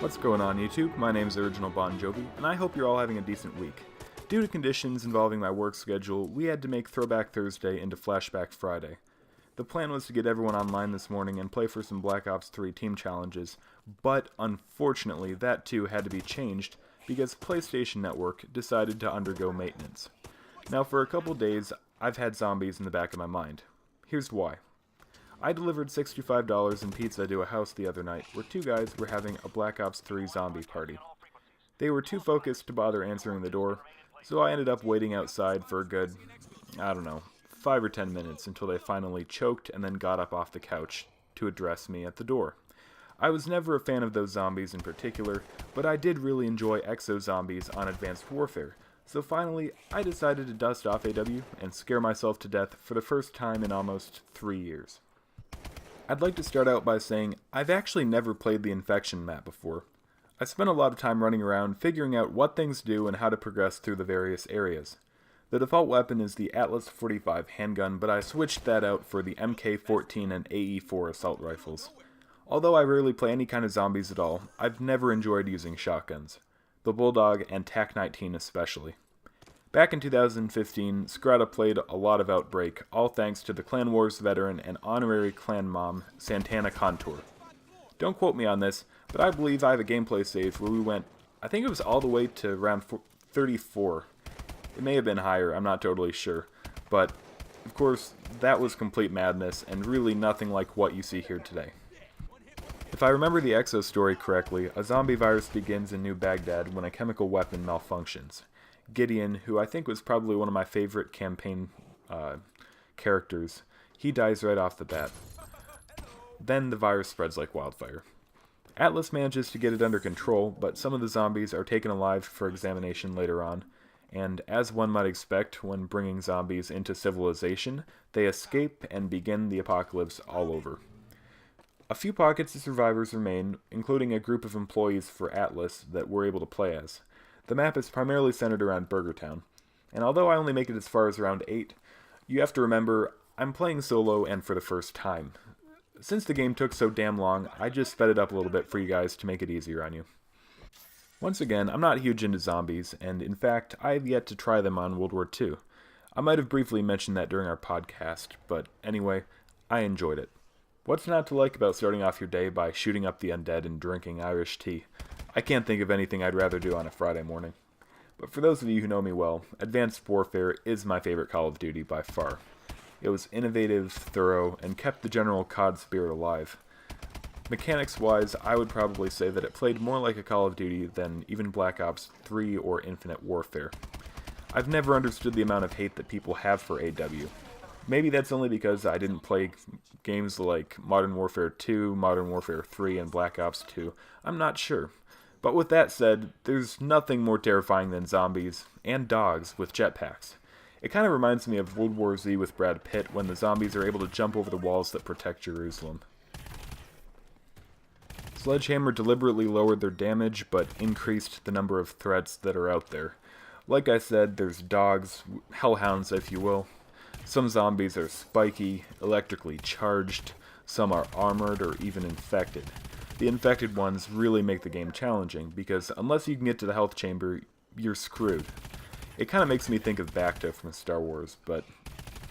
What's going on YouTube? My name is OriginalBonJovi, and I hope you're all having a decent week. Due to conditions involving my work schedule, we had to make Throwback Thursday into Flashback Friday. The plan was to get everyone online this morning and play for some Black Ops 3 team challenges, but unfortunately that too had to be changed because PlayStation Network decided to undergo maintenance. Now for a couple days, I've had zombies in the back of my mind. Here's why. I delivered $65 in pizza to a house the other night where two guys were having a Black Ops 3 zombie party. They were too focused to bother answering the door, so I ended up waiting outside for a good, 5 or 10 minutes until they finally choked and then got up off the couch to address me at the door. I was never a fan of those zombies in particular, but I did really enjoy Exo Zombies on Advanced Warfare, so finally I decided to dust off AW and scare myself to death for the first time in almost 3 years. I'd like to start out by saying I've actually never played the Infection map before. I spent a lot of time running around figuring out what things do and how to progress through the various areas. The default weapon is the Atlas 45 handgun, but I switched that out for the MK14 and AE4 assault rifles. Although I rarely play any kind of zombies at all, I've never enjoyed using shotguns. The Bulldog and TAC-19 especially. Back in 2015, Skirata played a lot of Outbreak, all thanks to the Clan Wars veteran and honorary clan mom, Santana Contour. Don't quote me on this, but I believe I have a gameplay save where we went, I think it was all the way to round 34. It may have been higher, I'm not totally sure, but of course, that was complete madness and really nothing like what you see here today. If I remember the Exo story correctly, a zombie virus begins in New Baghdad when a chemical weapon malfunctions. Gideon, who I think was probably one of my favorite campaign characters, he dies right off the bat. Then the virus spreads like wildfire. Atlas manages to get it under control, but some of the zombies are taken alive for examination later on, and as one might expect when bringing zombies into civilization, they escape and begin the apocalypse all over. A few pockets of survivors remain, including a group of employees for Atlas that we're able to play as. The map is primarily centered around Burger Town, and although I only make it as far as round 8, you have to remember, I'm playing solo and for the first time. Since the game took so damn long, I just sped it up a little bit for you guys to make it easier on you. Once again, I'm not huge into zombies, and in fact, I have yet to try them on World War II. I might have briefly mentioned that during our podcast, but anyway, I enjoyed it. What's not to like about starting off your day by shooting up the undead and drinking Irish tea? I can't think of anything I'd rather do on a Friday morning. But for those of you who know me well, Advanced Warfare is my favorite Call of Duty by far. It was innovative, thorough, and kept the general COD spirit alive. Mechanics-wise, I would probably say that it played more like a Call of Duty than even Black Ops 3 or Infinite Warfare. I've never understood the amount of hate that people have for AW. Maybe that's only because I didn't play games like Modern Warfare 2, Modern Warfare 3, and Black Ops 2. I'm not sure. But with that said, there's nothing more terrifying than zombies and dogs with jetpacks. It kind of reminds me of World War Z with Brad Pitt when the zombies are able to jump over the walls that protect Jerusalem. Sledgehammer deliberately lowered their damage, but increased the number of threats that are out there. Like I said, there's dogs, hellhounds if you will. Some zombies are spiky, electrically charged, some are armored or even infected. The infected ones really make the game challenging, because unless you can get to the health chamber, you're screwed. It kind of makes me think of Bacta from Star Wars, but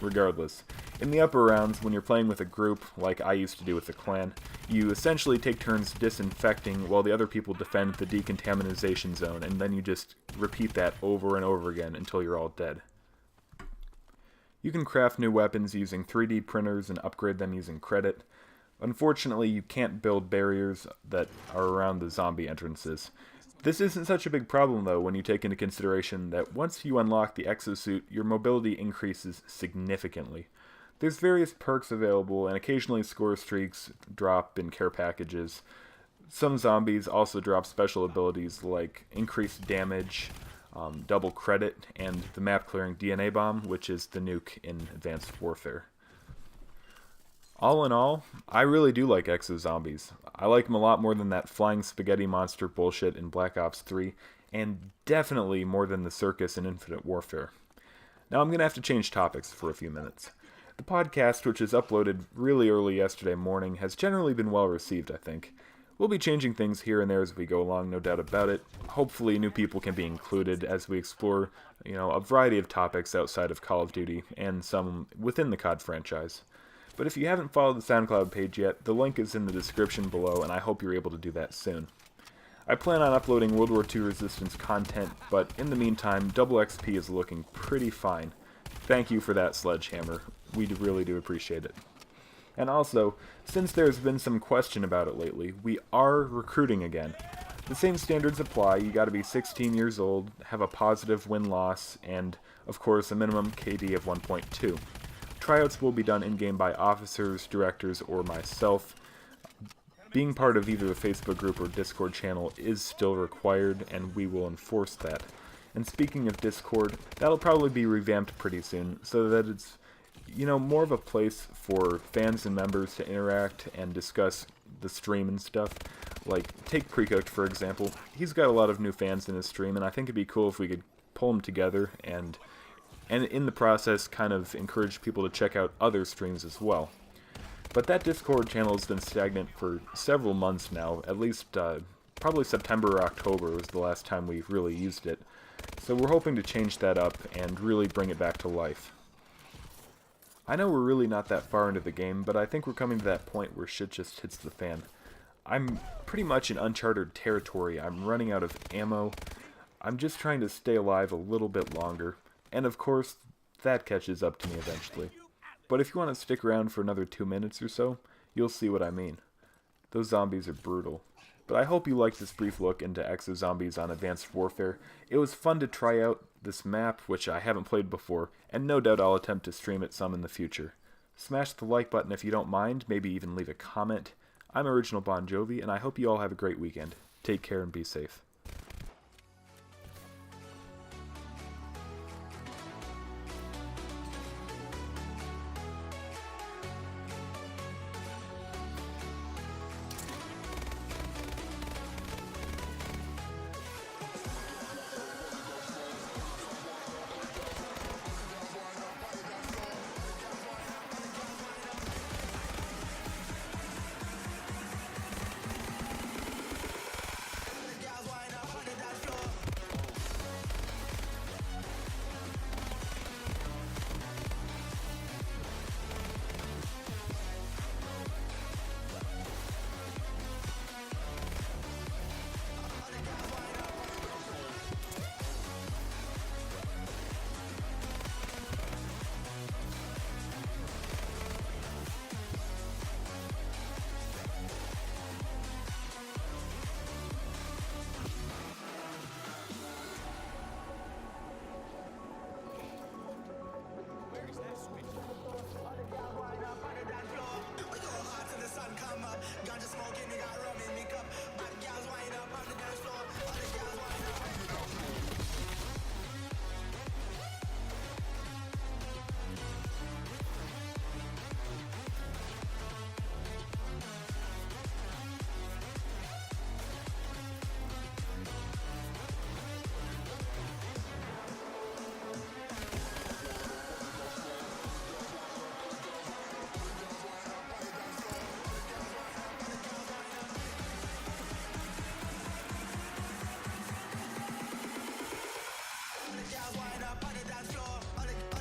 regardless. In the upper rounds, when you're playing with a group, like I used to do with the clan, you essentially take turns disinfecting while the other people defend the decontamination zone, and then you just repeat that over and over again until you're all dead. You can craft new weapons using 3D printers and upgrade them using credit. Unfortunately, you can't build barriers that are around the zombie entrances. This isn't such a big problem though when you take into consideration that once you unlock the exosuit, your mobility increases significantly. There's various perks available, and occasionally score streaks drop in care packages. Some zombies also drop special abilities like increased damage, double credit, and the map-clearing DNA bomb, which is the nuke in Advanced Warfare. All in all, I really do like Exo Zombies. I like them a lot more than that flying spaghetti monster bullshit in Black Ops 3, and definitely more than the circus in Infinite Warfare. Now I'm going to have to change topics for a few minutes. The podcast, which is uploaded really early yesterday morning, has generally been well received, I think. We'll be changing things here and there as we go along, no doubt about it. Hopefully new people can be included as we explore, a variety of topics outside of Call of Duty and some within the COD franchise. But if you haven't followed the SoundCloud page yet, the link is in the description below, and I hope you're able to do that soon. I plan on uploading World War II Resistance content, but in the meantime, Double XP is looking pretty fine. Thank you for that, Sledgehammer. We really do appreciate it. And also, since there's been some question about it lately, we are recruiting again. The same standards apply. You gotta be 16 years old, have a positive win-loss, and, of course, a minimum KD of 1.2. Tryouts will be done in-game by officers, directors, or myself. Being part of either the Facebook group or Discord channel is still required, and we will enforce that. And speaking of Discord, that'll probably be revamped pretty soon, so that it's, more of a place for fans and members to interact and discuss the stream and stuff. Like, take Precooked, for example. He's got a lot of new fans in his stream, and I think it'd be cool if we could pull them together and in the process kind of encourage people to check out other streams as well. But that Discord channel has been stagnant for several months now, at least probably September or October was the last time we really used it. So we're hoping to change that up and really bring it back to life. I know we're really not that far into the game, but I think we're coming to that point where shit just hits the fan. I'm pretty much in uncharted territory. I'm running out of ammo. I'm just trying to stay alive a little bit longer. And of course, that catches up to me eventually. But if you want to stick around for another 2 minutes or so, you'll see what I mean. Those zombies are brutal. But I hope you liked this brief look into Exo Zombies on Advanced Warfare. It was fun to try out this map, which I haven't played before, and no doubt I'll attempt to stream it some in the future. Smash the like button if you don't mind, maybe even leave a comment. I'm OriginalBonJovi, and I hope you all have a great weekend. Take care and be safe. Wind up on the dance floor.